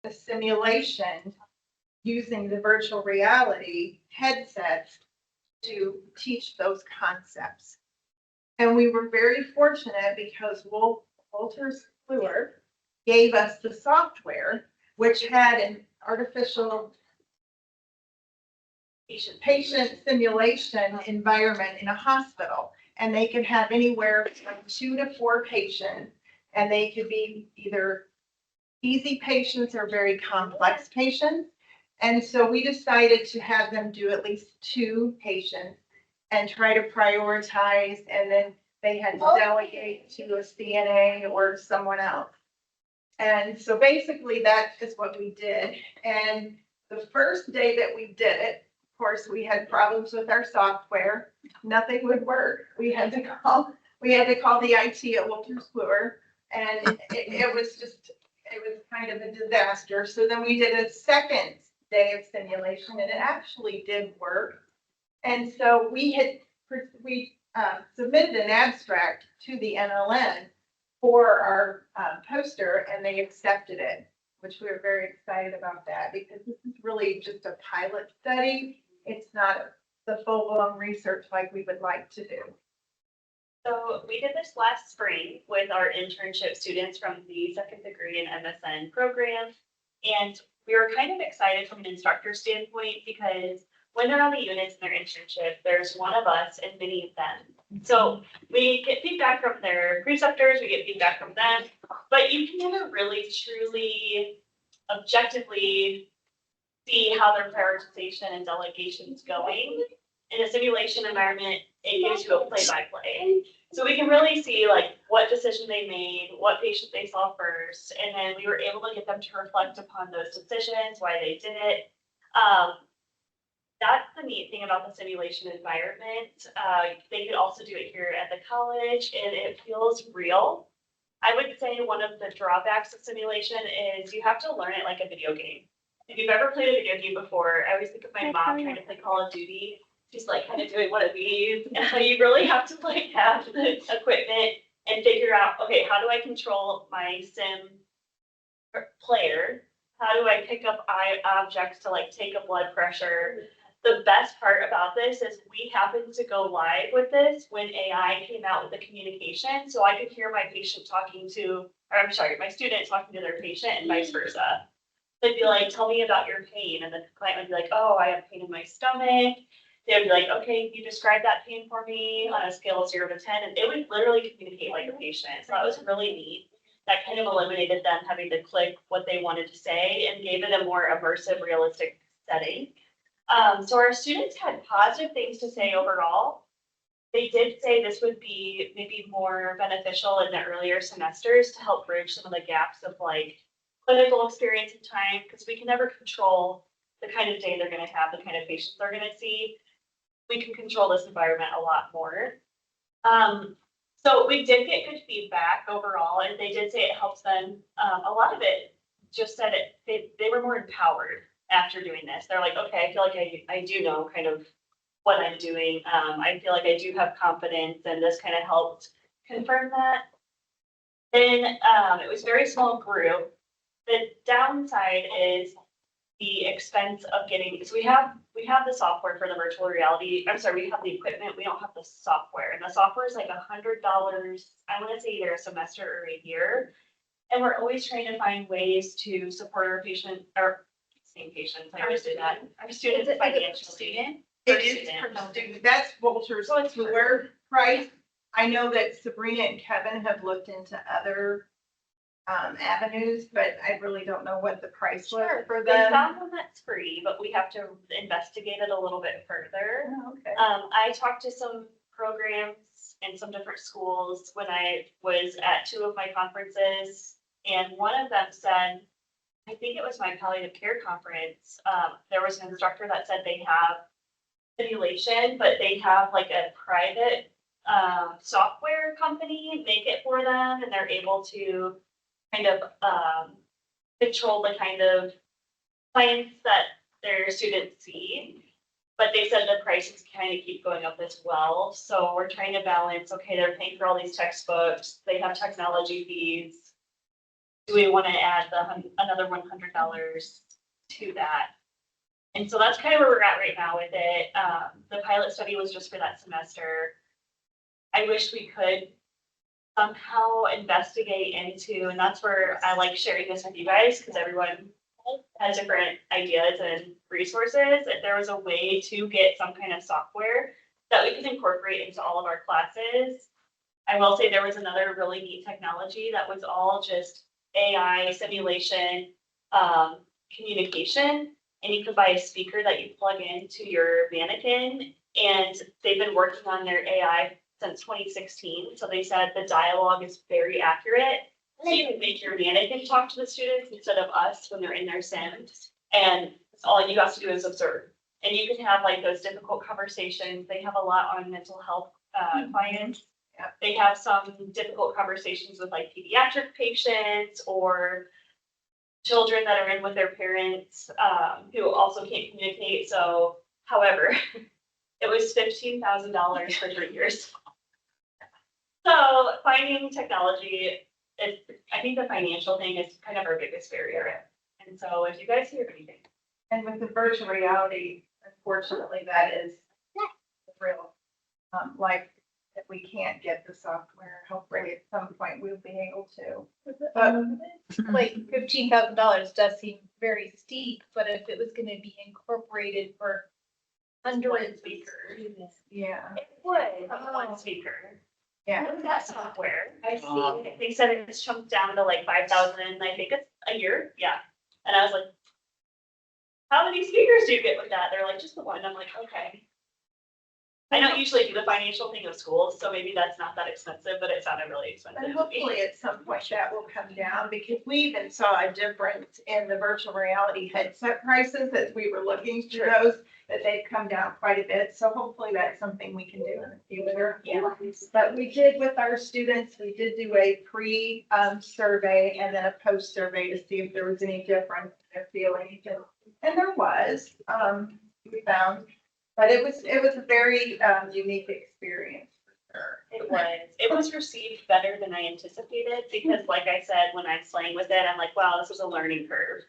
the simulation using the virtual reality headsets to teach those concepts. And we were very fortunate because Wolters Kluwer gave us the software, which had an artificial patient simulation environment in a hospital. And they could have anywhere from 2 to 4 patients, and they could be either easy patients or very complex patients. And so we decided to have them do at least 2 patients and try to prioritize, and then they had to delegate to a CNA or someone else. And so basically that is what we did. And the first day that we did it, of course, we had problems with our software. Nothing would work. We had to call the IT at Wolters Kluwer, and it was kind of a disaster. So then we did a second day of simulation, and it actually did work. And so we submitted an abstract to the NLN for our poster, and they accepted it, which we were very excited about that, because this is really just a pilot study. It's not the full-blown research like we would like to do. So we did this last spring with our internship students from the second degree and MSN program. And we were kind of excited from an instructor standpoint because when they're on the units in their internship, there's one of us and many of them. So we get feedback from their preceptors, we get feedback from them, but you can never really truly objectively see how their prioritization and delegation is going. In a simulation environment, it gives you a play-by-play. So we can really see like what decision they made, what patient they saw first, and then we were able to get them to reflect upon those decisions, why they did it. That's the neat thing about the simulation environment. They could also do it here at the college, and it feels real. I would say one of the drawbacks of simulation is you have to learn it like a video game. If you've ever played a video game before, I always think of my mom trying to play Call of Duty. She's like kind of doing one of these, and so you really have to like have the equipment and figure out, okay, how do I control my sim player? How do I pick up objects to like take a blood pressure? The best part about this is we happened to go live with this when AI came out with the communication, so I could hear my patient talking to, or I'm sorry, my student talking to their patient and vice versa. They'd be like, tell me about your pain, and the client would be like, oh, I have pain in my stomach. They would be like, okay, can you describe that pain for me on a scale of 0 to 10? And it would literally communicate like a patient. So that was really neat. That kind of eliminated them having to click what they wanted to say and gave it a more immersive, realistic setting. So our students had positive things to say overall. They did say this would be maybe more beneficial in the earlier semesters to help bridge some of the gaps of like clinical experience and time, because we can never control the kind of day they're going to have, the kind of patients they're going to see. We can control this environment a lot more. So we did get good feedback overall, and they did say it helps them. A lot of it just said they were more empowered after doing this. They're like, okay, I feel like I do know kind of what I'm doing. I feel like I do have confidence, and this kind of helped confirm that. Then it was a very small group. The downside is the expense of getting, so we have the software for the virtual reality. I'm sorry, we have the equipment, we don't have the software. And the software is like $100, I want to say either a semester or a year. And we're always trying to find ways to support our patient, or same patients, I always do that. Our students financially. It is per student. That's Wolters Kluwer price. I know that Sabrina and Kevin have looked into other avenues, but I really don't know what the price was for They them. found one that's free, but we have to investigate it a little bit further. Oh, okay. I talked to some programs in some different schools when I was at 2 of my conferences, and one of them said, I think it was my palliative care conference, there was an instructor that said they have simulation, but they have like a private software company make it for them, and they're able to kind of control the kind of clients that their students see. But they said the prices kind of keep going up as well. So we're trying to balance, okay, they're paying for all these textbooks, they have technology fees. do we want to add another $100 to that? And so that's kind of where we're at right now with it. The pilot study was just for that semester. I wish we could somehow investigate into, and that's where I like sharing this with you guys, because everyone has different ideas and resources. If there was a way to get some kind of software that we could incorporate into all of our classes. I will say there was another really neat technology that was all just AI simulation, communication, and you could buy a speaker that you plug into your mannequin, and they've been working on their AI since 2016. So they said the dialogue is very accurate. So you can make your mannequin talk to the students instead of us when they're in their sim. And all you have to do is observe. And you can have like those difficult conversations. They have a lot on mental health clients. Yep. They have some difficult conversations with like pediatric patients or children that are in with their parents who also can't communicate. So, however, it was $15,000 for 3 years. So finding technology, I think the financial thing is kind of our biggest barrier. And so if you guys hear anything. And with the virtual reality, unfortunately, that is real. Like, if we can't get the software, hopefully at some point we'll be able to. But Like $15,000 does seem very steep, but if it was gonna be incorporated for One hundreds. speaker. yeah, It would, Oh. one speaker. yeah. With that software. I see. They said it's chunked down to like 5,000, I think it's a year, yeah. And I was like, how many speakers do you get with that? They're like, just the one. I'm like, okay. I don't usually do the financial thing of schools, so maybe that's not that expensive, but it sounded really expensive And to me. hopefully at some point that will come down, because we even saw a difference in the virtual reality headset prices as we were looking through Sure. those, that they've come down quite a bit. So hopefully that's something we can do in the future. Yeah. But we did with our students, we did do a pre-survey and then a post-survey to see if there was any difference in their feelings. And there was, we found, but it was a very unique experience for sure. It was received better than I anticipated, because like I said, when I'm playing with it, I'm like, wow, this was a learning curve.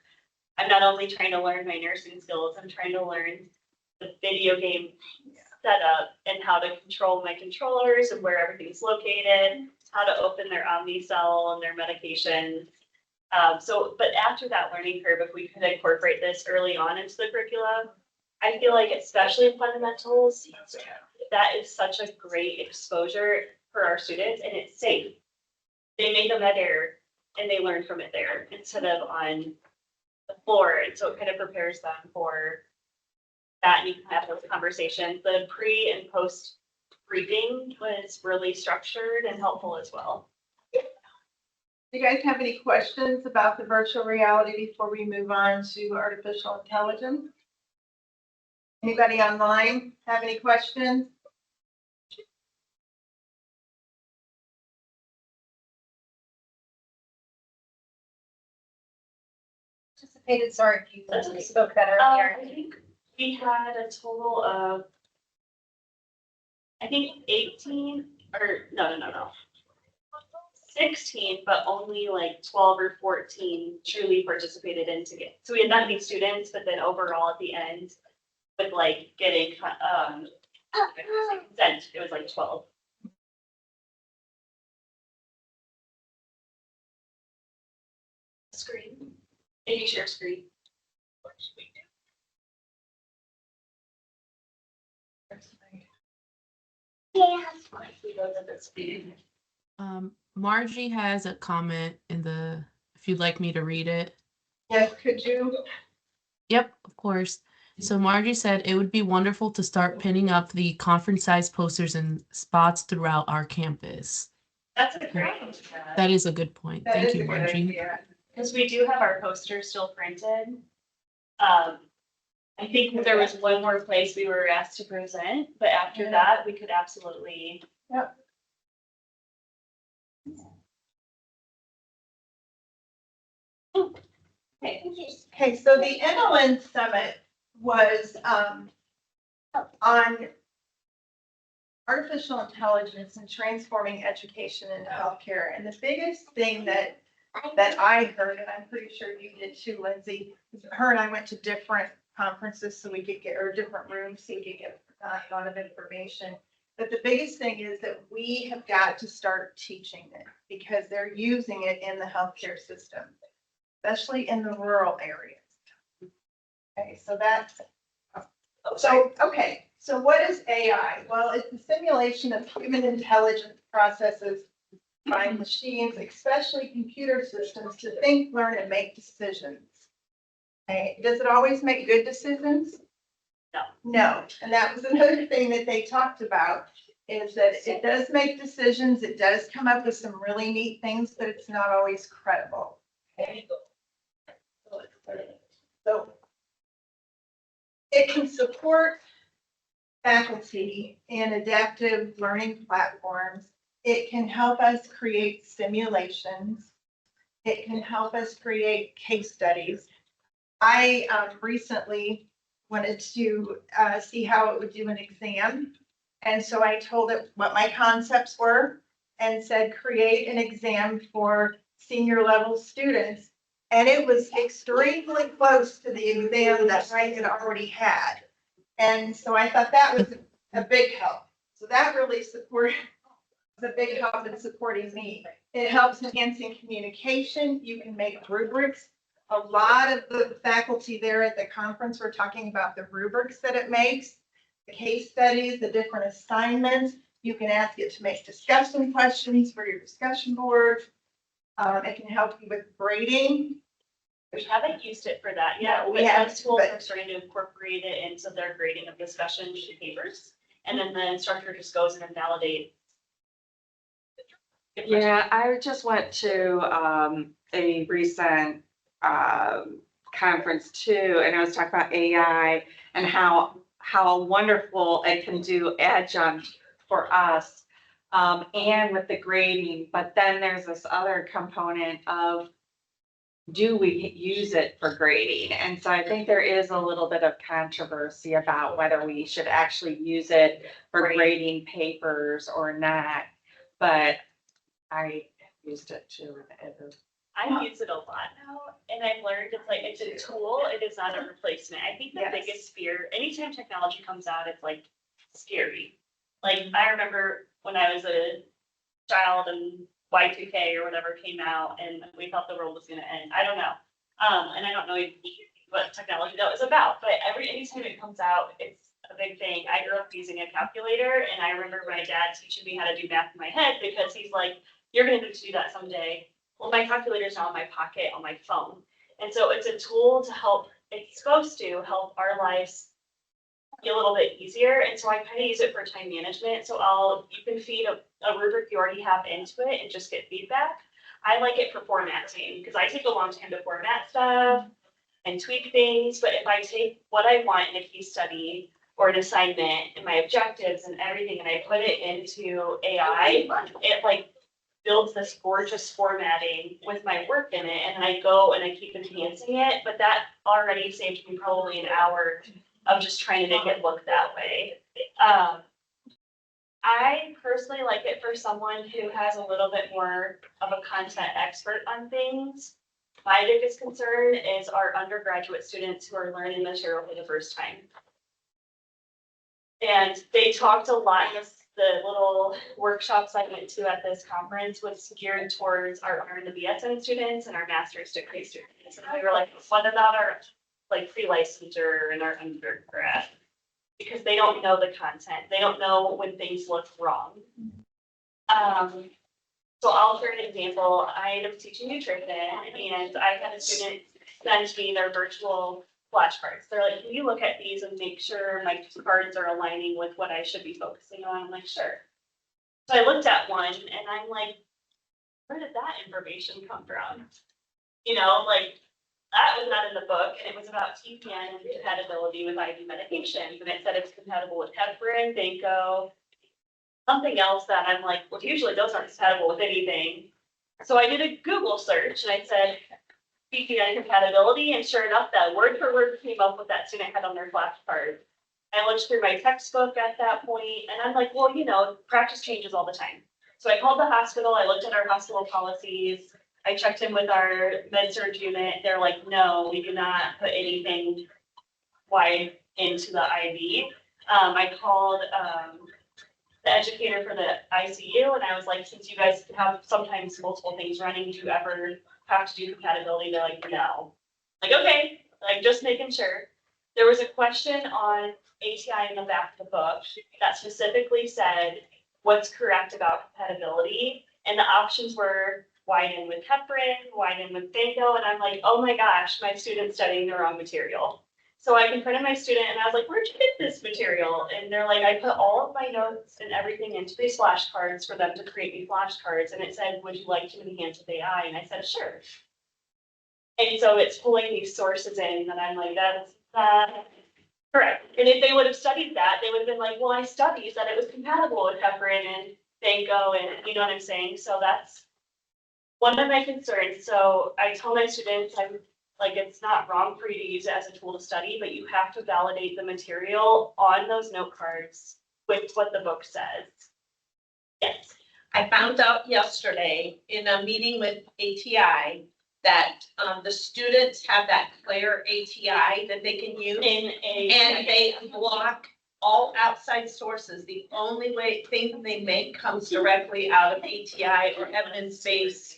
I'm not only trying to learn my nursing skills, I'm trying to learn the video game setup and how to control my controllers and where everything's located, how to open their Omnicell and their medications. But after that learning curve, if we could incorporate this early on into the curriculum, I feel like especially in fundamentals, that is such a great exposure for our students, and it's safe. They made a med air and they learn from it there instead of on the floor. And so it kind of prepares them for that, and you can have those conversations. The pre and post briefing was really structured and helpful as well. Do you guys have any questions about the virtual reality before we move on to artificial intelligence? Anybody online have any questions? Anticipated, sorry if you That's okay. spoke that I earlier. think we had a total of, I think 18, or no. 16, but only like 12 or 14 truly participated in to get. So we had that many students, but then overall at the end, with like getting consent, it was like 12. Screen. If you share screen. Yeah, we go to the speed. Margie has a comment if you'd like me to read it. Yes, could you? Yep, of course. So Margie said it would be wonderful to start pinning up the conference-sized posters in spots throughout our campus. That's a great idea. That is a good point. That Thank is you, a good Margie. idea. Because we do have our posters still printed. I think there was one more place we were asked to present, but after that, we could absolutely. Yep. Okay, so the Inland Summit was on artificial intelligence and transforming education into healthcare. And the biggest thing that that I heard, and I'm pretty sure you did too, Lindsay. Her and I went to different conferences so we could get, or different rooms so we could get a lot of information. But the biggest thing is that we have got to start teaching it because they're using it in the healthcare system, especially in the rural areas. Okay, so that's, so what is AI? Well, it's the simulation of human intelligence processes by machines, especially computer systems, to think, learn, and make decisions. Okay, does it always make good decisions? No. No, and that was another thing that they talked about, is that it does make decisions, it does come up with some really neat things, but it's not always credible. Okay. So it can support faculty in adaptive learning platforms. It can help us create simulations. It can help us create case studies. I recently wanted to see how it would do an exam. And so I told it what my concepts were and said, create an exam for senior level students. And it was extremely close to the exam that I had already had. And so I thought that was a big help. So that really supported, was a big help in supporting me. It helps enhancing communication. You can make rubrics. A lot of the faculty there at the conference were talking about the rubrics that it makes, the case studies, the different assignments. You can ask it to make discussion questions for your discussion board. It can help you with grading. We haven't used it for that yet. No, we but haven't, some schools but- are starting to incorporate it into their grading of discussion papers. And then the instructor just goes in and validates. Yeah, I just went to a recent conference too, and I was talking about AI and how wonderful it can do adjunct for us and with the grading. But then there's this other component of, do we use it for grading? And so I think there is a little bit of controversy about whether we should actually use it for Right. grading papers or not. But I used it too. I use it a lot now, and I've learned it's like, it's a tool, it is not a replacement. I think the Yes. biggest fear, anytime technology comes out, it's like scary. Like, I remember when I was a child and Y2K or whatever came out and we thought the world was gonna end. I don't know. And I don't know what technology that was about, but anytime it comes out, it's a big thing. I grew up using a calculator, and I remember my dad teaching me how to do math in my head because he's like, you're gonna need to do that someday. Well, my calculator's now in my pocket on my phone. And so it's a tool to help, it's supposed to help our lives be a little bit easier. And so I kind of use it for time management. So you can feed a rubric you already have into it and just get feedback. I like it for formatting because I take a long time to format stuff and tweak things. But if I take what I want in a case study or an assignment and my objectives and everything, and I put it into AI, it like builds this gorgeous formatting with my work in it, and then I go and I keep enhancing it. But that already saved me probably an hour of just trying to make it look that way. I personally like it for someone who has a little bit more of a content expert on things. My biggest concern is our undergraduate students who are learning material for the first time. And they talked a lot in the little workshops I went to at this conference was geared towards our RN and BSN students and our master's degree students. And we were like, what about our like pre-licensure and our undergrad? Because they don't know the content. They don't know when things look wrong. So I'll share an example. I was teaching nutrition and I had a student send me their virtual flashcards. They're like, can you look at these and make sure my cards are aligning with what I should be focusing on? I'm like, sure. So I looked at one and I'm like, where did that information come from? You know, like that was not in the book, and it was about TPN and compatibility with IV medications, and it said it's compatible with heparin, Vanco, something else that I'm like, well, usually those aren't compatible with anything. So I did a Google search and I said, TPN compatibility, and sure enough, that word for word came up with that student had on their flashcard. I looked through my textbook at that point, and I'm like, well, you know, practice changes all the time. So I called the hospital, I looked at our hospital policies, I checked in with our med surg unit. They're like, no, we do not put anything wide into the IV. I called, the educator for the ICU and I was like, since you guys have sometimes multiple things running, do you ever have to do compatibility? They're like, no. Like, okay, like just making sure. There was a question on ATI in the back of the book that specifically said what's correct about compatibility. And the options were widen with heparin, widen with Vanco. And I'm like, oh my gosh, my student's studying the wrong material. So I confronted my student and I was like, where'd you get this material? And they're like, I put all of my notes and everything into these flashcards for them to create me flashcards. And it said, would you like to enhance with AI? And I said, sure. And so it's pulling these sources in and I'm like, that's correct. And if they would have studied that, they would have been like, well, I studied that it was compatible with heparin and Vanco and you know what I'm saying? So that's one of my concerns. So I told my students, I'm like, it's not wrong for you to use it as a tool to study, but you have to validate the material on those note cards with what the book says. Yes. I found out yesterday in a meeting with ATI that the students have that Claire ATI that they can use. And they block all outside sources. The only thing they make comes directly out of ATI or evidence-based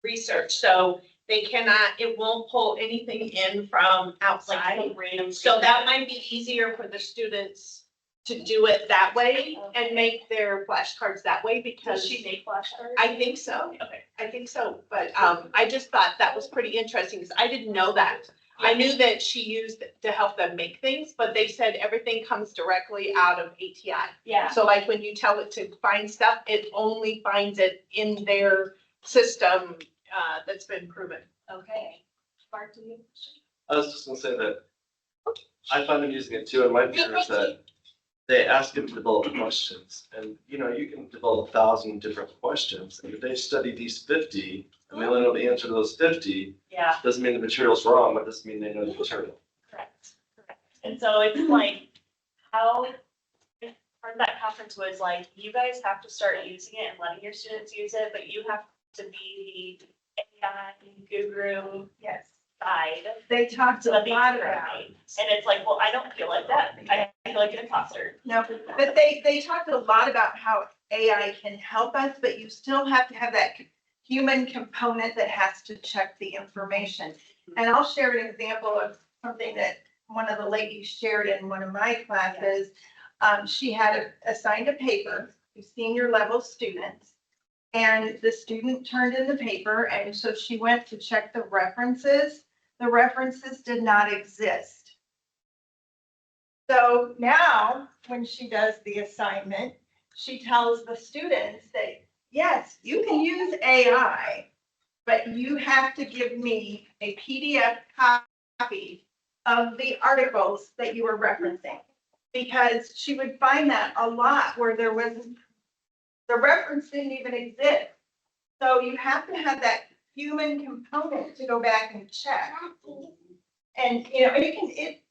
research. So they cannot, it won't pull anything in from Like outside. some random. So that might be easier for the students to do it that way and make their flashcards that way Does because she make flashcards? I think so. Okay. I think so, but I just thought that was pretty interesting because I didn't know that. I knew that she used it to help them make things, but they said everything comes directly out of ATI. Yeah. So like when you tell it to find stuff, it only finds it in their system that's been proven. Okay. Mark, do you? I was just gonna say that I find them using it too, and my fear is that they ask them to develop questions, and you know, you can develop 1,000 different questions, and if they study these 50, and they only know the answer to those 50, Yeah, doesn't mean the material's wrong, but doesn't mean they know the material. correct. And so it's like, how, part of that conference was like, you guys have to start using it and letting your students use it, but you have to be the AI guru Yes, side. they talked So a that they lot can about. learn. And it's like, well, I don't feel like that. I feel like an imposter. No, but they talked a lot about how AI can help us, but you still have to have that human component that has to check the information. And I'll share an example of something that one of the ladies shared in one of my classes. She had assigned a paper to senior level students. And the student turned in the paper, and so she went to check the references. The references did not exist. So now, when she does the assignment, she tells the students that, yes, you can use AI, but you have to give me a PDF copy of the articles that you were referencing. Because she would find that a lot where there was, the reference didn't even exist. So you have to have that human component to go back and check. And, you know, it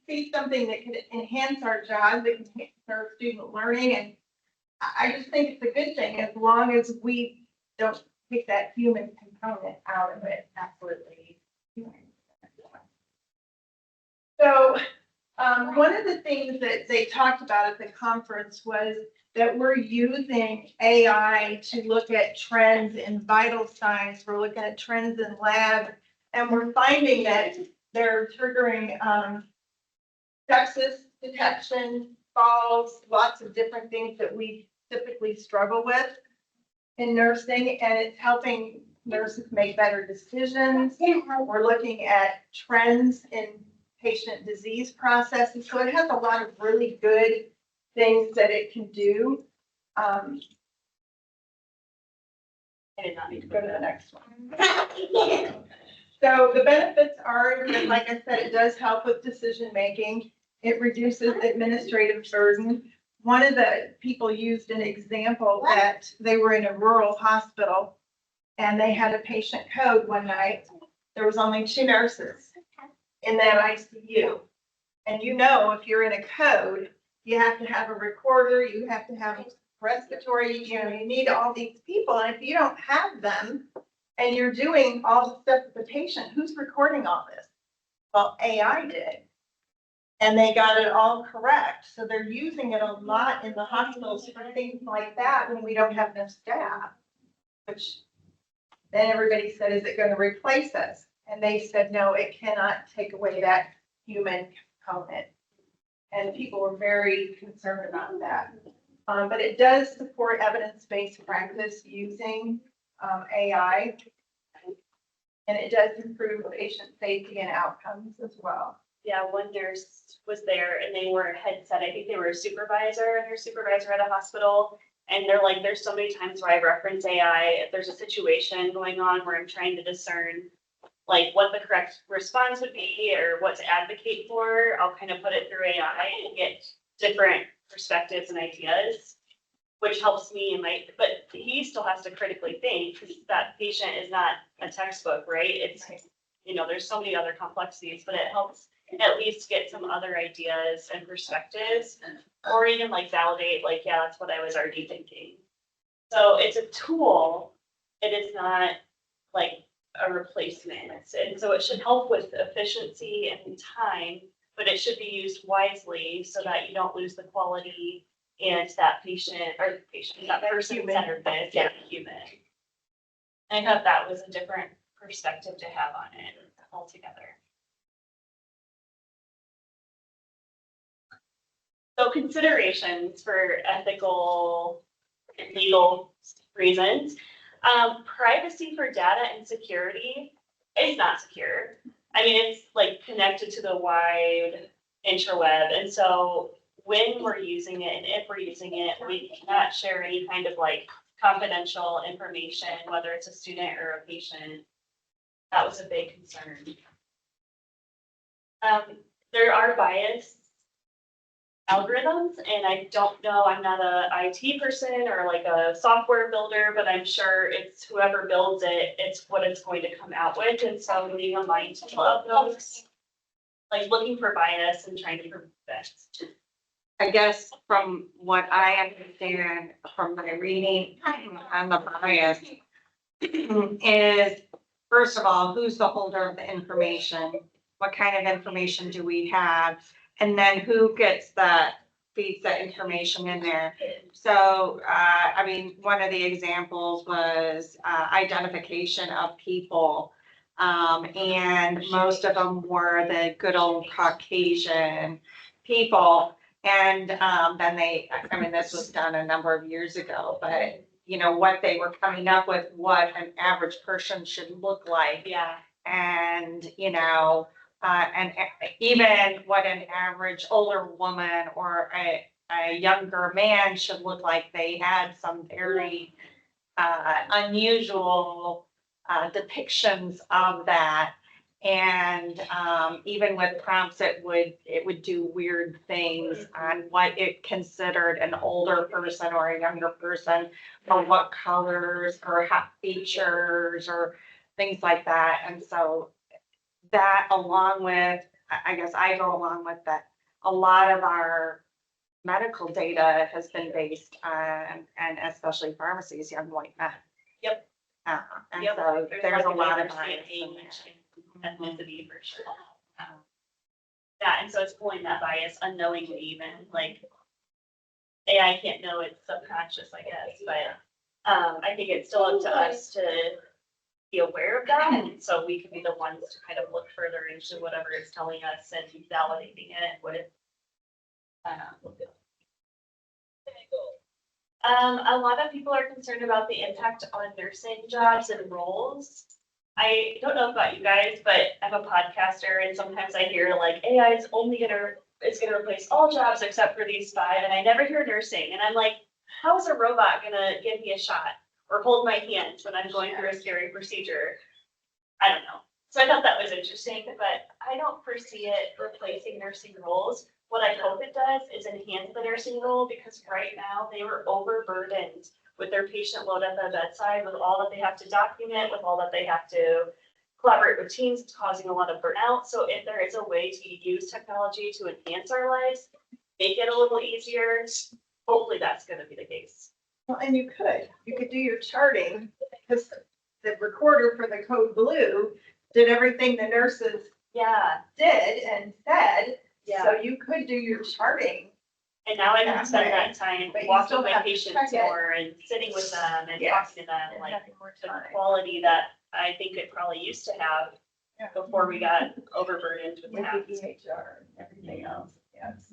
be something that could enhance our jobs, it can enhance our student learning, and I just think it's a good thing as long as we don't take that human component out of it. Absolutely. So, one of the things that they talked about at the conference was that we're using AI to look at trends in vital signs. We're looking at trends in lab, and we're finding that they're triggering sepsis detection, falls, lots of different things that we typically struggle with in nursing, and it's helping nurses make better decisions. We're looking at trends in patient disease processes, so it has a lot of really good things that it can do. I did not need to Go to the next one. So the benefits are, like I said, it does help with decision making. It reduces administrative burden. One of the people used an example that they were in a rural hospital and they had a patient code one night. There was only 2 nurses in that ICU. And you know, if you're in a code, you have to have a recorder, you have to have respiratory, you know, you need all these people. And if you don't have them, and you're doing all the stuff with the patient, who's recording all this? Well, AI did. And they got it all correct. So they're using it a lot in the hospitals for things like that when we don't have enough staff. Which then everybody said, is it going to replace us? And they said, no, it cannot take away that human component. And people were very concerned about that. But it does support evidence-based practice using AI. And it does improve patient safety and outcomes as well. Yeah, one nurse was there and they were headset, I think they were a supervisor, and their supervisor at a hospital. And they're like, there's so many times where I reference AI, if there's a situation going on where I'm trying to discern like what the correct response would be or what to advocate for, I'll kind of put it through AI and get different perspectives and ideas, which helps me in my, but he still has to critically think because that patient is not a textbook, right? It's, you know, there's so many other complexities, but it helps at least get some other ideas and perspectives, or even like validate, like, yeah, that's what I was already thinking. So it's a tool. It is not like a replacement. And so it should help with efficiency and time, but it should be used wisely so that you don't lose the quality and that that person-centeredness, yeah, human. And I thought that was a different perspective to have on it altogether. So considerations for ethical and legal reasons. Privacy for data and security is not secure. I mean, it's like connected to the wide interweb. And so when we're using it and if we're using it, we cannot share any kind of like confidential information, whether it's a student or a patient. That was a big concern. There are biased algorithms, and I don't know, I'm not a IT person or like a software builder, but I'm sure it's whoever builds it, it's what it's going to come out with. And so being mindful of those, like looking for bias and trying to prevent. I guess from what I understand from my reading on the bias is, first of all, who's the holder of the information? What kind of information do we have? And then who gets that, feeds that information in there? So, I mean, one of the examples was identification of people. And most of them were the good old Caucasian people. And then I mean, this was done a number of years ago, but you know, what they were coming up with, what an average person should look like. Yeah. And, you know, and even what an average older woman or a younger man should look like. They had some very unusual depictions of that. And even with prompts, it would do weird things on what it considered an older person or a younger person, or what colors or hot features or things like that. And so that, along with, I guess I go along with that, a lot of our medical data has been based on, and especially pharmacies, young white men. Yep. And Yep. so there's a lot of diversity bias in in there. age and ethnicity for sure. Yeah, and so it's pulling that bias unknowingly, even like AI can't know it's subconscious, I guess, but I think it's still up to us to be aware of that, and so we can be the ones to kind of look further into whatever it's telling us and validating it with. A lot of people are concerned about the impact on nursing jobs and roles. I don't know about you guys, but I'm a podcaster, and sometimes I hear like AI is gonna replace all jobs except for these 5, and I never hear nursing, and I'm like, how is a robot gonna give me a shot or hold my hand when I'm going through a scary procedure? I don't know. So I thought that was interesting, but I don't foresee it replacing nursing roles. What I hope it does is enhance the nursing role, because right now they were overburdened with their patient load at the bedside, with all that they have to document, with all that they have to collaborate with teams. It's causing a lot of burnout. So if there is a way to use technology to enhance our lives, make it a little easier, hopefully that's going to be the case. Well, and you could do your charting, because the recorder for the code blue did everything the nurses Yeah, did and said. yeah. So you could do your charting. And now I can That spend way, that time but you walking still my have to patients check it. more and sitting with them and Yes. talking to them, And like having more the time. quality that I think it probably used to have Yeah. before we got overburdened with With that. the EHR and everything else, yes.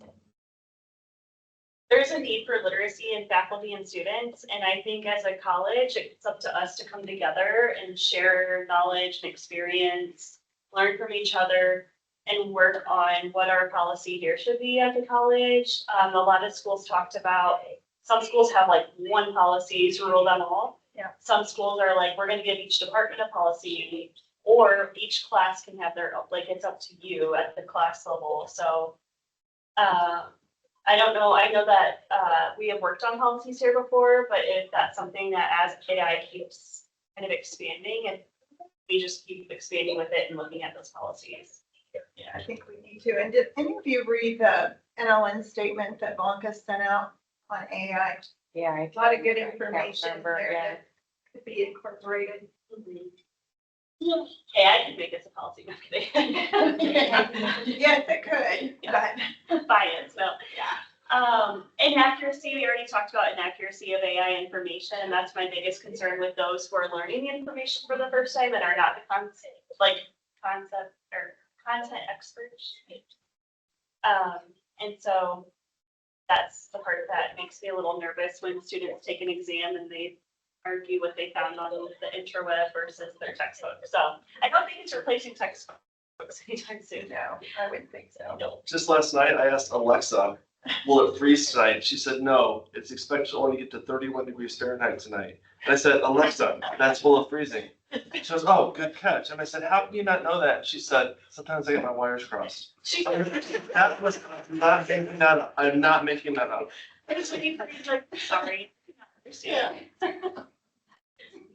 There's a need for literacy in faculty and students, and I think as a college, it's up to us to come together and share knowledge and experience, learn from each other, and work on what our policy here should be at the college. A lot of schools talked about, some schools have like one policy to rule them all. Yeah. Some schools are like, we're gonna give each department a policy, or each class can have their, like, it's up to you at the class level, so. I don't know, I know that, we have worked on policies here before, but if that's something that as AI keeps kind of expanding, and we just keep expanding with it and looking at those policies. Yeah, I think we need to. And did any of you read the NLN statement that Blanca sent out on AI? Yeah. A lot of good I can't information remember, there yeah. that could be incorporated. Hey, I can make this a policy, no kidding. Yes, it could, but Bias, no. Inaccuracy, we already talked about inaccuracy of AI information, and that's my biggest concern with those who are learning the information for the first time and are not the content experts. And so that's the part that makes me a little nervous when students take an exam and they argue what they found on the interweb versus their textbook. So I don't think it's replacing textbooks anytime soon. no, I wouldn't think so. Just last night, I asked Alexa, will it freeze tonight? She said, no, it's expected to only get to 31 degrees Fahrenheit tonight. And I said, Alexa, that's full of freezing. She goes, oh, good catch. And I said, how can you not know that? She said, sometimes I get my wires crossed. That was I'm not making that up. I'm not making that up. I was looking for you, like, sorry. Yeah.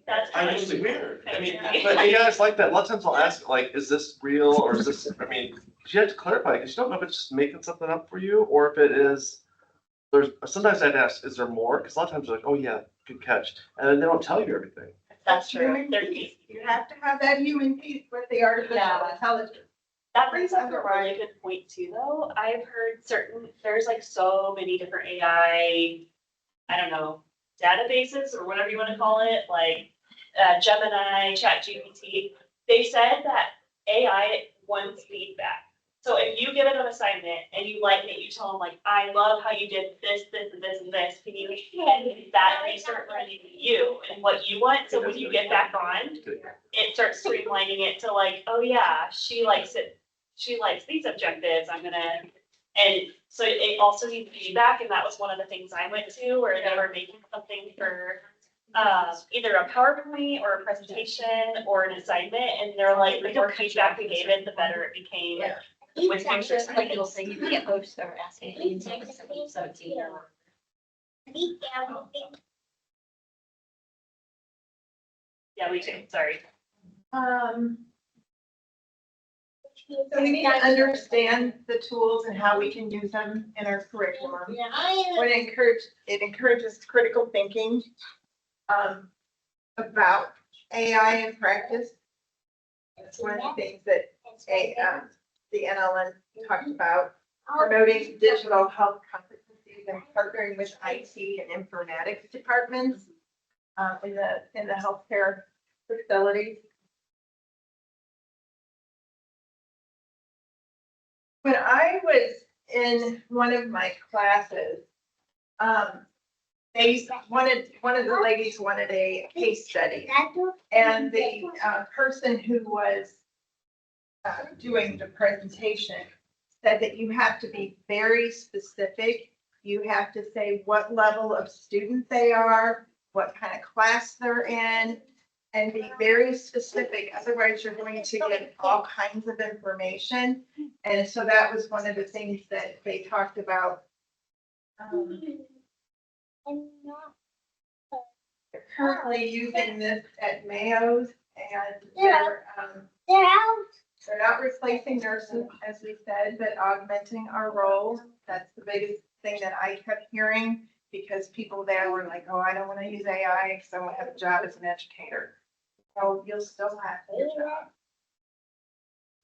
That's I fine. just weird. I mean, but AI is like that. A lot of times I'll ask, like, is this real or is this, I mean, you have to clarify because you don't know if it's just making something up for you or if it is, sometimes I'd ask, is there more? Because a lot of times they're like, oh yeah, good catch. And then they don't tell you everything. That's true. Human piece. You have to have that human piece with the artificial Yeah. intelligence. That brings up a really good point too, though. I've heard there's like so many different AI, I don't know, databases or whatever you want to call it, like Gemini, ChatGPT. They said that AI wants feedback. So if you give it an assignment and you like it, you tell them like, I love how you did this, this, and this, and this. Can you and that they start running you and what you want? So when you get back on, it starts streamlining it to like, oh yeah, she likes it. She likes these objectives. And so it also needs feedback. And that was one of the things I went to where they were making something for either a PowerPoint or a presentation or an assignment. And they're like, the more feedback we gave it, the better it became. Yeah. With pictures. Like little thing, you can't post or ask anything, so 17 or. Yeah, we do, sorry. So we need to understand the tools and how we can use them in our curriculum. It encourages critical thinking about AI in practice. That's one of the things that the NLN talked about, promoting digital health competencies and partnering with IT and informatics departments in the healthcare facilities. When I was in one of my classes, one of the ladies wanted a case study, and the person who was doing the presentation said that you have to be very specific. You have to say what level of student they are, what kind of class they're in, and be very specific. Otherwise, you're going to get all kinds of information. And so that was one of the things that they talked about. They're currently using this at Mayo's, and they're not replacing nurses, as we said, but augmenting our roles. That's the biggest thing that I kept hearing, because people there were like, oh, I don't want to use AI because I want to have a job as an educator. So you'll still have your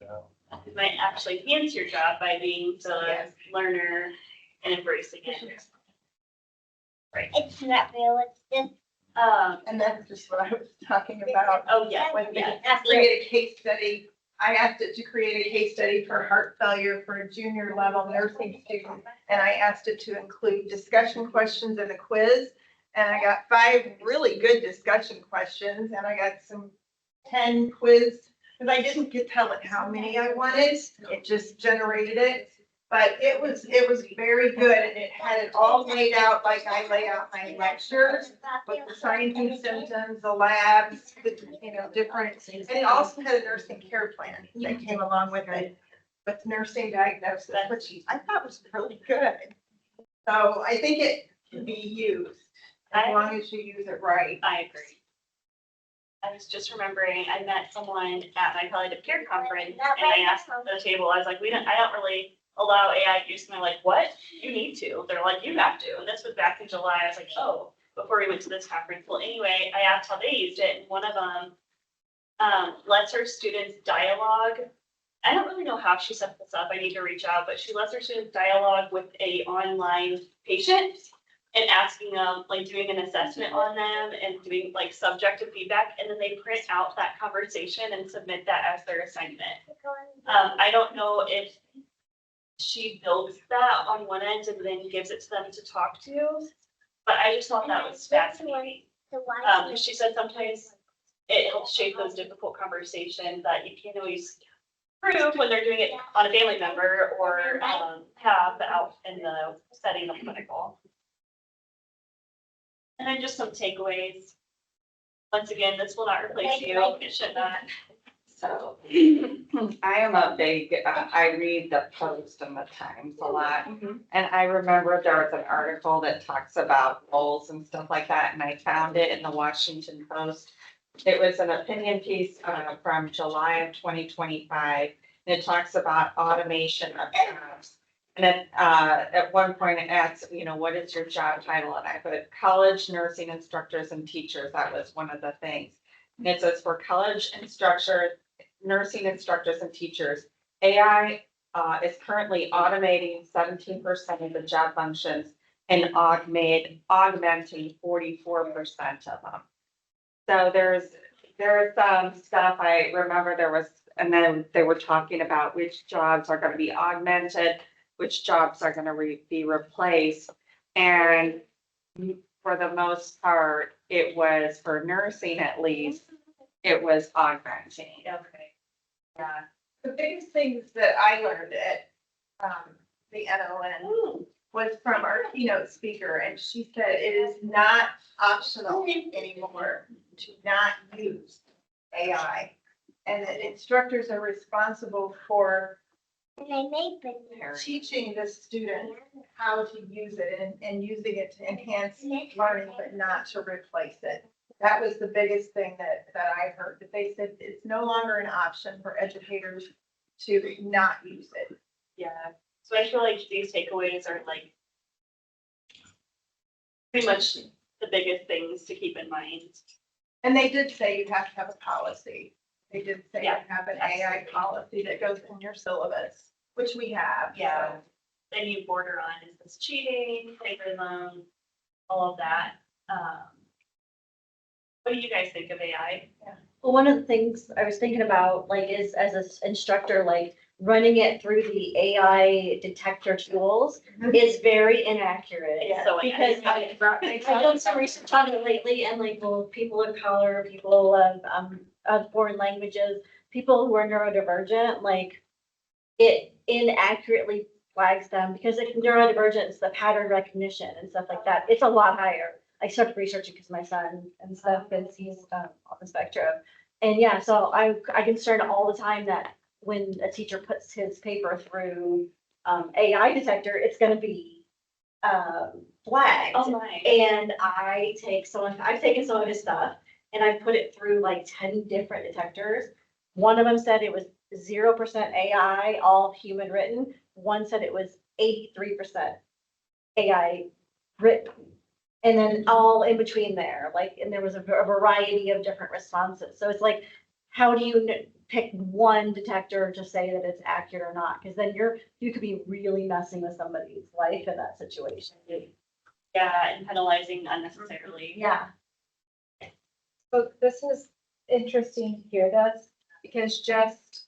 job. It might actually enhance your job by being the Yes. learner and embracing it. It's not real, it's just. And that's just what I was talking about. Oh, yeah, When we yeah. create a case study, I asked it to create a case study for heart failure for a junior level nursing student. And I asked it to include discussion questions and a quiz. And I got 5 really good discussion questions and I got some 10 quiz. Because I didn't tell it how many I wanted. It just generated it. But it was very good and it had it all laid out like I lay out my lectures with the signs and symptoms, the labs, the, different. And it also had a nursing care plan that came along with it, with nursing diagnosis, which I thought was really good. So I think it can be used as long as you use it right. I agree. I was just remembering, I met someone at my palliative care conference and I asked at the table, I was like, I don't really allow AI use. And they're like, what? You need to. They're like, you have to. And this was back in July. I was like, oh, before we went to this conference. Well, anyway, I asked how they used it. And one of them lets her students dialogue. I don't really know how she set this up. I need to reach out, but she lets her students dialogue with a online patient and asking them, like doing an assessment on them and doing like subjective feedback. And then they print out that conversation and submit that as their assignment. I don't know if she builds that on one end and then gives it to them to talk to, but I just thought that was fascinating. Because she said sometimes it helps shape those difficult conversations that you can't always prove when they're doing it on a family member or have out in the setting of clinical. And then just some takeaways. Once again, this will not replace you. It should not. So I am a big, I read the Post and the Times a lot. And I remember there was an article that talks about roles and stuff like that. And I found it in the Washington Post. It was an opinion piece from July of 2025. And it talks about automation of jobs. And then at one point it asks, what is your job title? And I put college nursing instructors and teachers. That was one of the things. And it says for college instructors, nursing instructors and teachers, AI is currently automating 17% of the job functions and augmenting 44% of them. So there's stuff I remember there was, and then they were talking about which jobs are going to be augmented, which jobs are going to be replaced. And for the most part, it was for nursing at least, it was augmenting. Okay. Yeah. The biggest things that I learned at the NON was from our keynote speaker, and she said it is not optional anymore to not use AI. And that instructors are responsible for teaching the student how to use it and using it to enhance learning, but not to replace it. That was the biggest thing that I heard, that they said it's no longer an option for educators to not use it. Yeah. So I feel like these takeaways are like pretty much the biggest things to keep in mind. And they did say you have to have a policy. They did say you Yeah, have an AI policy that goes in your syllabus, which we have. Yeah. Then you border on, is this cheating, favoritism, all of that. What do you guys think of AI? Well, one of the things I was thinking about, like, is as an instructor, like, running it through the AI detector tools is very inaccurate. It's so Because I've done some research on it lately, and like, well, people of color, people of foreign languages, people who are neurodivergent, like, it inaccurately flags them because it's neurodivergence, the pattern recognition and stuff like that. It's a lot higher. I started researching because my son and stuff, because he's on the spectrum. And yeah, so I'm concerned all the time that when a teacher puts his paper through AI detector, it's gonna be flagged. Oh my. And I've taken some of his stuff and I put it through like 10 different detectors. One of them said it was 0% AI, all human written. One said it was 83% AI written. And then all in between there, like, and there was a variety of different responses. So it's like, how do you pick one detector to say that it's accurate or not? Because then you could be really messing with somebody's life in that situation. Yeah, and penalizing unnecessarily. Yeah. So this is interesting to hear this, because just,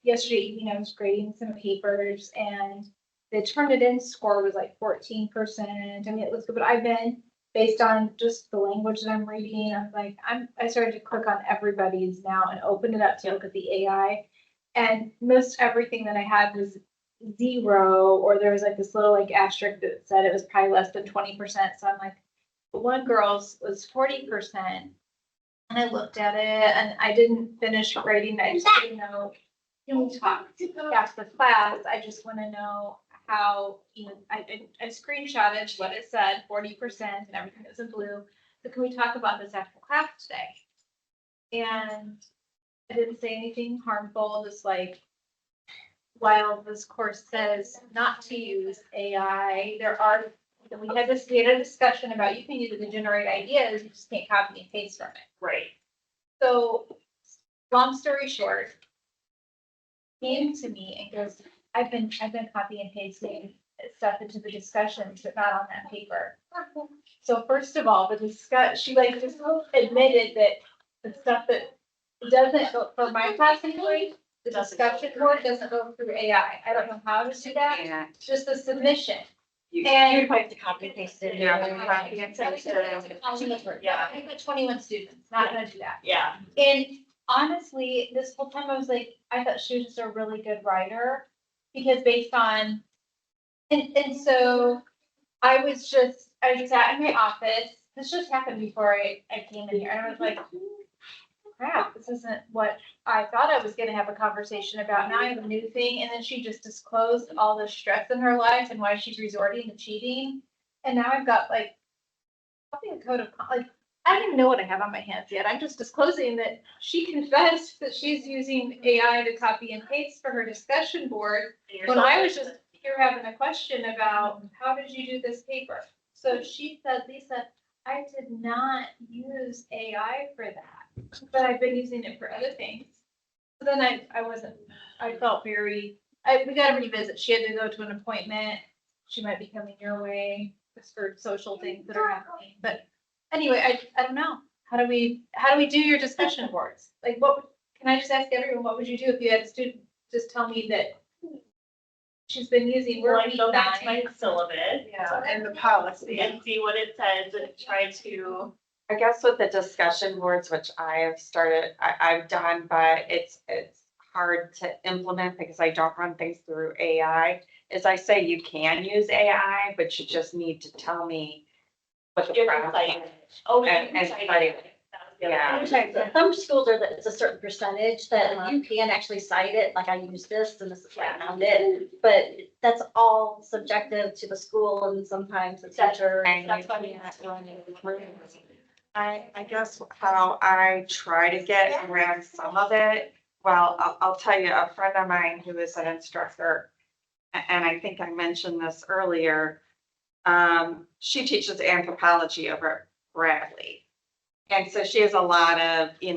yesterday evening, I was grading some papers and the Turnitin score was like 14%. I mean, it was good, but I've been, based on just the language that I'm reading, I'm like, I started to click on everybody's now and open it up to look at the AI. And most everything that I had was 0, or there was like this little like asterisk that said it was probably less than 20%. So I'm like, one girl's was 40%. And I looked at it and I didn't finish grading. I just didn't know, can we talk after the class? I just want to know how, I screenshotted what it said, 40% and everything that was in blue. So can we talk about this after class today? And I didn't say anything harmful, just like, while this course says not to use AI, we had a discussion about you can use it to generate ideas, you just can't copy and paste from it. Right. So, long story short, came to me and goes, I've been copy and pasting stuff into the discussions, but not on that paper. So first of all, she like just admitted that the stuff that doesn't go for my class anyway, the discussion board doesn't go through AI. I don't know how to do that, And just the submission. You And probably have to copy and paste it. Yeah, copy and paste it. yeah, I've got 21 students, not gonna do that. Yeah. And honestly, this whole time I was like, I thought she was just a really good writer, because based on, and so I sat in my office. This just happened before I came in here, and I was like, crap, this isn't what I thought I was gonna have a conversation about. Now I have a new thing, and then she just disclosed all the stress in her life and why she's resorting to cheating. And now I've got like, probably a code of, like, I don't even know what I have on my hands yet. I'm just disclosing that she confessed that she's using AI to copy and paste for her discussion board, when I was just here having a question about, how did you do this paper? So she said, Lisa, I did not use AI for that, but I've been using it for other things. So then I felt we gotta revisit. She had to go to an appointment. She might be coming your way, just for social things that are happening. But anyway, I don't know. How do we do your discussion boards? Like, can I just ask everyone, what would you do if you had a student just tell me that she's been using Well, Word I go back to my nine? syllabus. Yeah, and the policy. And see what it says and try to, I guess with the discussion boards, which I have started, I've done, but it's hard to implement because I don't run things through AI. As I say, you can use AI, but you just need to tell me what the give process insight. is. Oh, And insight. cite That it. was the other Yeah. thing. Some schools are that it's a certain percentage that you can actually cite it, like I use this and this is where I found it. But that's all subjective to the school and sometimes the teacher. That's why we have I guess how I try to get around some of it, well, I'll tell you, a friend of mine who is an instructor, and I think I mentioned this earlier, she teaches anthropology over at Bradley. And so she has a lot of, you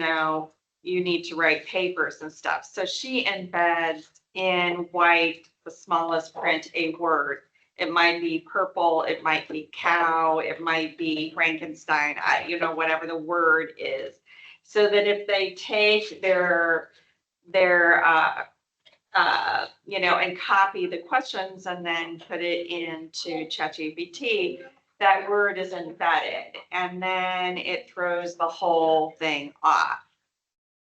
need to write papers and stuff. So she embeds in white, the smallest print, a word. It might be purple, it might be cow, it might be Frankenstein, whatever the word is. So that if they take their and copy the questions and then put it into ChatGPT, that word is embedded and then it throws the whole thing off.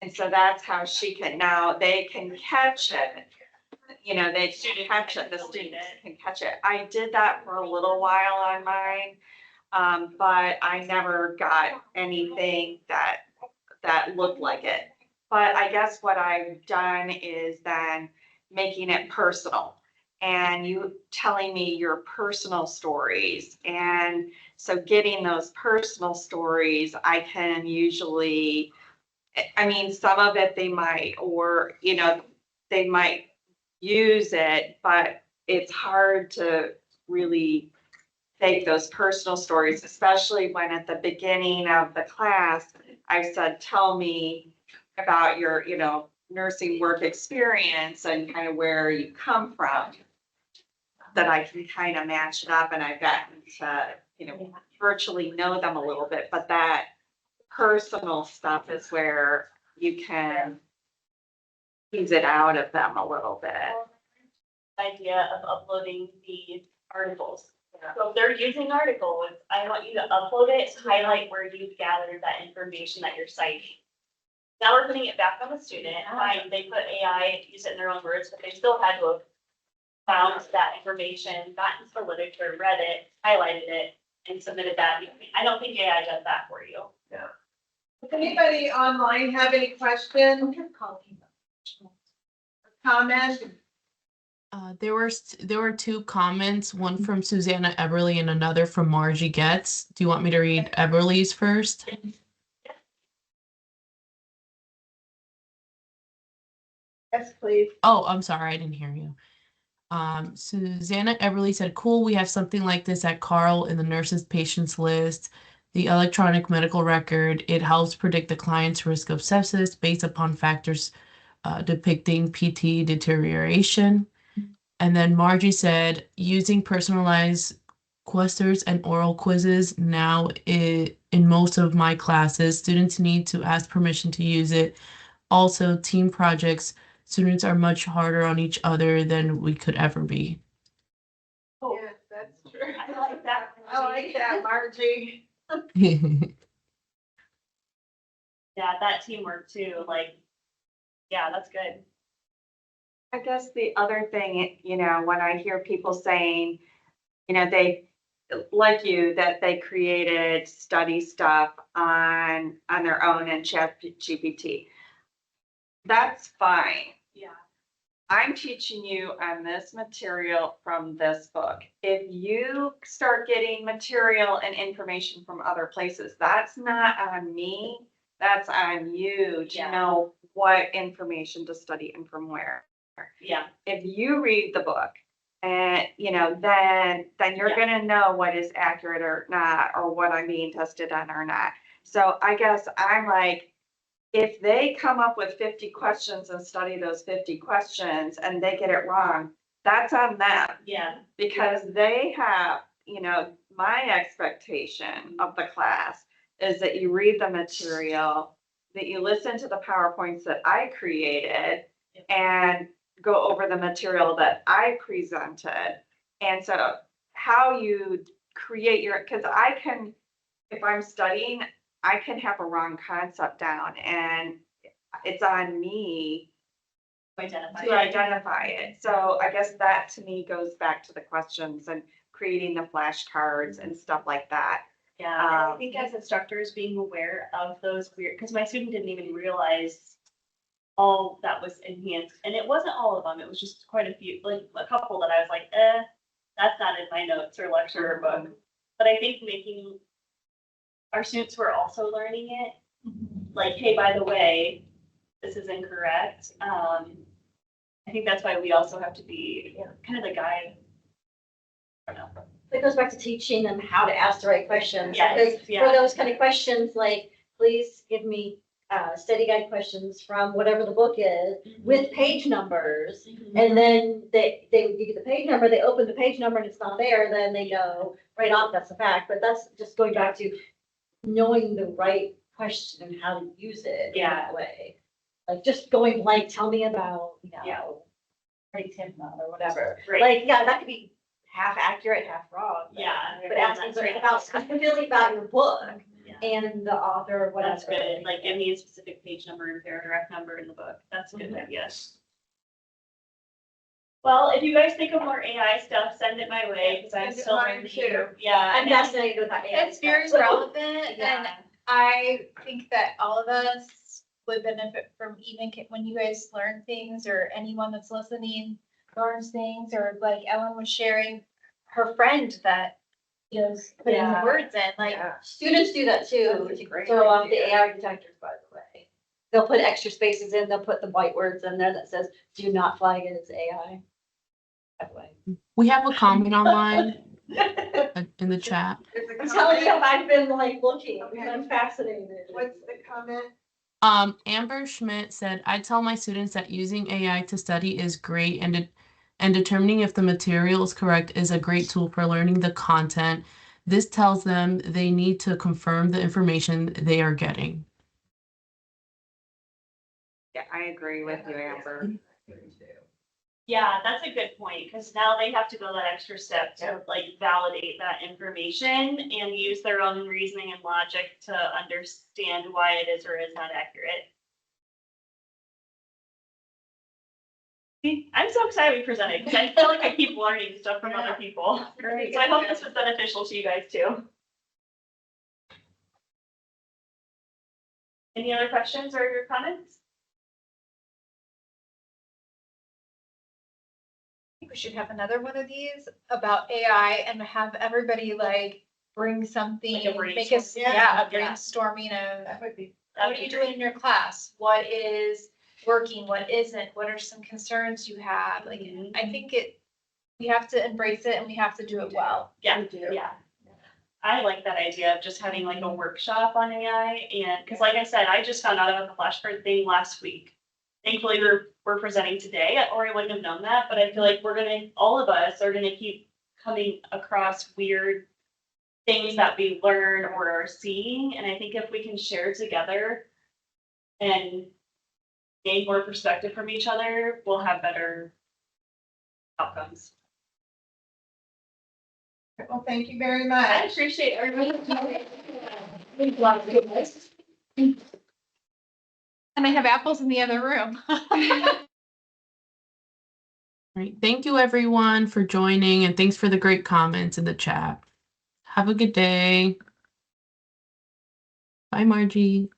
And so that's how they can catch it. They catch it, the students can catch it. I did that for a little while on mine, but I never got anything that looked like it. But I guess what I've done is then making it personal and you telling me your personal stories. And so getting those personal stories, I can usually, some of it they might, they might use it, but it's hard to really take those personal stories, especially when at the beginning of the class, I said, tell me about your, nursing work experience and kind of where you come from. That I can kind of match it up, and I've gotten to, virtually know them a little bit, but that personal stuff is where you can tease it out of them a little bit. Idea of uploading the articles. So if they're using articles, I want you to upload it, highlight where you've gathered that information that you're citing. Now we're putting it back on the student. Fine, they put AI, use it in their own words, but they still had to have found that information, gotten to the literature, read it, highlighted it, and submitted that. I don't think AI does that for you. Does anybody online have any questions, comments? There were two comments, one from Susanna Eberly and another from Margie Getz. Do you want me to read Eberly's first? Yes, please. Oh, I'm sorry, I didn't hear you. Susanna Eberly said, cool, we have something like this at Carl in the nurses patients list, the electronic medical record. It helps predict the client's risk of sepsis based upon factors depicting PT deterioration. And then Margie said, using personalized questers and oral quizzes now in most of my classes, students need to ask permission to use it. Also, team projects, students are much harder on each other than we could ever be. Oh, Yes, that's true. I like that. I like that, Margie. Yeah, that teamwork too, yeah, that's good. I guess the other thing, when I hear people saying, they, like you, that they created study stuff on their own in ChatGPT. That's fine. Yeah. I'm teaching you on this material from this book. If you start getting material and information from other places, that's not on me. That's on you to know what information to study and from where. Yeah. If you read the book and, then you're gonna know what is accurate or not, or what I'm being tested on or not. So I guess I'm like, if they come up with 50 questions and study those 50 questions and they get it wrong, that's on them. Yeah. Because they have, my expectation of the class is that you read the material, that you listen to the PowerPoints that I created and go over the material that I presented. And so how you create because I can, if I'm studying, I can have a wrong concept down, and it's on me to identify it. So I guess that to me goes back to the questions and creating the flashcards and stuff like that. Yeah, and I think as instructors being aware of those weird, because my student didn't even realize all that was enhanced, and it wasn't all of them, it was just quite a few, like a couple that I was like, that's not in my notes or lecture or book. But I think making our students who are also learning it, like, hey, by the way, this is incorrect. I think that's why we also have to be kind of the guide. I don't know. It goes back to teaching them how to ask the right questions. Yes, Because for those kind of questions, like, please give me study guide questions from whatever the book is with page numbers. And then they would give you the page number, they open the page number and it's not there, then they know right off that's a fact. But that's just going back to knowing the right question and how to use it in that way. Like just going blank, tell me about, Freddie Timma or whatever. Right. Like, that could be half accurate, half wrong. But asking specifically about your book and the author or whatever. That's good. Like, give me a specific page number and paragraph number in the book. That's a good idea. Well, if you guys think of more AI stuff, send it my way because I'm Send it still mine learning. too. Yeah. I'm and- fascinated with that. It's very relevant, and Yeah. I think that all of us would benefit from even when you guys learn things, or anyone that's listening learns things, or like Ellen was sharing her friend that is putting the Yeah. words in, like, Students do that too. That's a great Throw off idea. the AI detectors, by the way. They'll put extra spaces in, they'll put the white words in there that says, do not flag it as AI. By the way. We have a comment online in the chat. There's a I'm telling you, comment. I've been like looking, Okay. I'm fascinated. What's the comment? Amber Schmidt said, I tell my students that using AI to study is great and determining if the material is correct is a great tool for learning the content. This tells them they need to confirm the information they are getting. Yeah, I agree with you, Amber. Yeah, that's a good point, because now they have to go that extra step to like validate that information and use their own reasoning and logic to understand why it is or is not accurate. I'm so excited we presented, because I feel like I keep learning stuff from other people. Very So I hope good. this was beneficial to you guys too. Any other questions or comments? I think we should have another one of these about AI and have everybody like bring something, Like a make us, brainstorm. yeah, a Yeah. brainstorming of That would be. what are you doing in your class? What is working? What isn't? What are some concerns you have? Like, Mhm. I think we have to embrace it and we have to do it well. Yeah, yeah. I like that idea of just having like a workshop on AI, and, because like I said, I just found out about the flashcard thing last week. Thankfully, we're presenting today, or I wouldn't have known that, but I feel like all of us are gonna keep coming across weird things that we learn or are seeing, and I think if we can share together and gain more perspective from each other, we'll have better outcomes. Well, thank you very I much. appreciate everybody. And I have apples in the other room. All right. Thank you everyone for joining, and thanks for the great comments in the chat. Have a good day. Bye, Margie.